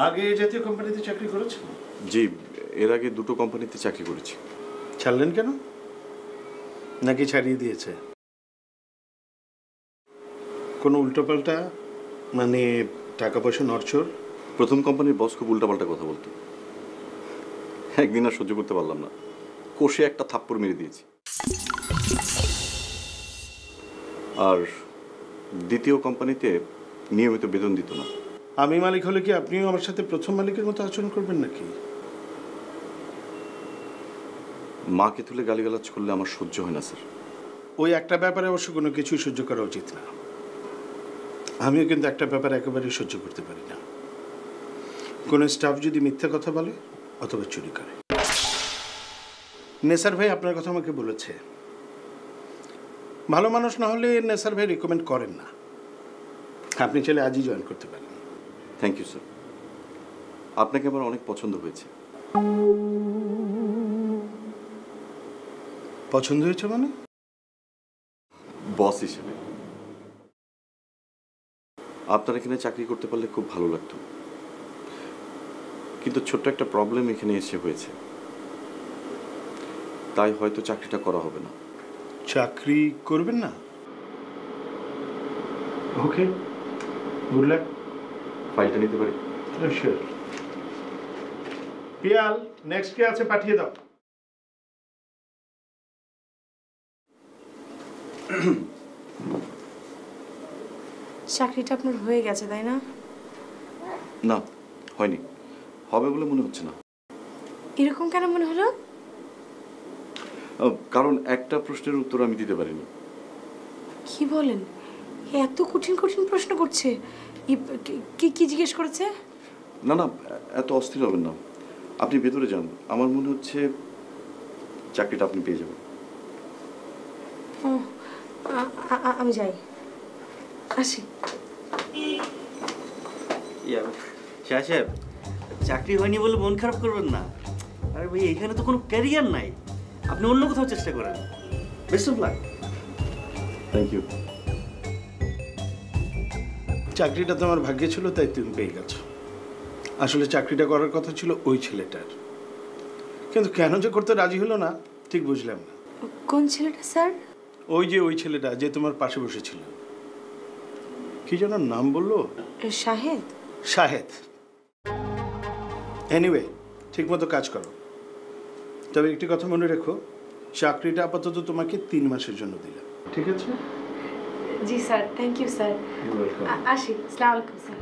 আগে এই জাতীয় কোম্পানিতে চাকরি করেছেন? জি, এর আগে দুটো কোম্পানিতে চাকরি করেছি। ছাড়লেন কেন? নাকি ছাড়িয়ে দিয়েছে? কোনো উল্টোপাল্টা, মানে টাকা পয়সা নড়চড়? প্রথম কোম্পানির বস খুব উল্টাপাল্টা কথা বলতো, একদিন আর সহ্য করতে পারলাম না, কষে একটা থাপ্পড় মেরে দিয়েছি। আর দ্বিতীয় কোম্পানিতে নিয়মিত বেতন দিত না। আমি মালিক হলে কি আপনিও আমার সাথে প্রথম মালিকের মতো আচরণ করবেন নাকি? মাকে তুলে গালিগালাজ করলে আমার সহ্য হয় না স্যার। ওই একটা ব্যাপারে অবশ্য কোনো কিছুই সহ্য করা উচিত না। আমিও কিন্তু একটা ব্যাপারে একেবারেই সহ্য করতে পারি না, কোনো স্টাফ যদি মিথ্যা কথা বলে অথবা চুরি করে। নেসার ভাই আপনার কথা আমাকে বলেছে, ভালো মানুষ না হলে নেসার ভাই রেকমেন্ড করেন না। আপনি চাইলে আজই জয়েন করতে পারেন। থ্যাংক ইউ স্যার, আপনাকে আমার অনেক পছন্দ হয়েছে। পছন্দ হয়েছে মানে? বস হিসেবে আপনার এখানে চাকরি করতে পারলে খুব ভালো লাগতো, কিন্তু ছোট্ট একটা প্রবলেম এখানে এসে হয়েছে, তাই হয়তো চাকরিটা করা হবে না। চাকরি করবেন না? ওকে, গুড লাক। ফাইলটা নিতে পারি? শিওর। পিয়াল, নেক্সট কে আছে পাঠিয়ে দাও। চাকরিটা আপনার হয়ে গেছে তাই না? না, হয়নি, হবে বলে মনে হচ্ছে না। এরকম কেন মনে হলো? কারণ একটা প্রশ্নের উত্তর আমি দিতে পারিনি। কি বলেন? এত কঠিন কঠিন প্রশ্ন করছে? কি কি জিজ্ঞেস করেছে? না না, এত অস্থির হবেন না, আপনি ভেতরে যান, আমার মনে হচ্ছে চাকরিটা আপনি পেয়ে যাবেন। ও, আমি যাই, আসি। সাহেব, চাকরি হয়নি বলে মন খারাপ করবেন না। আরে ভাই, এখানে তো কোনো ক্যারিয়ার নাই, আপনি অন্য কোথাও চেষ্টা করেন। Best of luck. Thank you. চাকরিটা তোমার ভাগ্যে ছিল তাই তুমি পেয়ে গেছো। আসলে চাকরিটা করার কথা ছিল ওই ছেলেটার, কিন্তু কেন যে করতে রাজি হলো না ঠিক বুঝলাম না। কোন ছেলেটা স্যার? ওই যে ওই ছেলেটা যে তোমার পাশে বসেছিল, কি যেন নাম বললো? শাহেদ। শাহেদ। এনিওয়ে, ঠিক মতো কাজ করো, তবে একটি কথা মনে রেখো, চাকরিটা আপাতত তোমাকে 3 মাসের জন্য দিলাম, ঠিক আছে? জি sir, thank you sir. You welcome. আসি, আসসালামু আলাইকুম স্যার।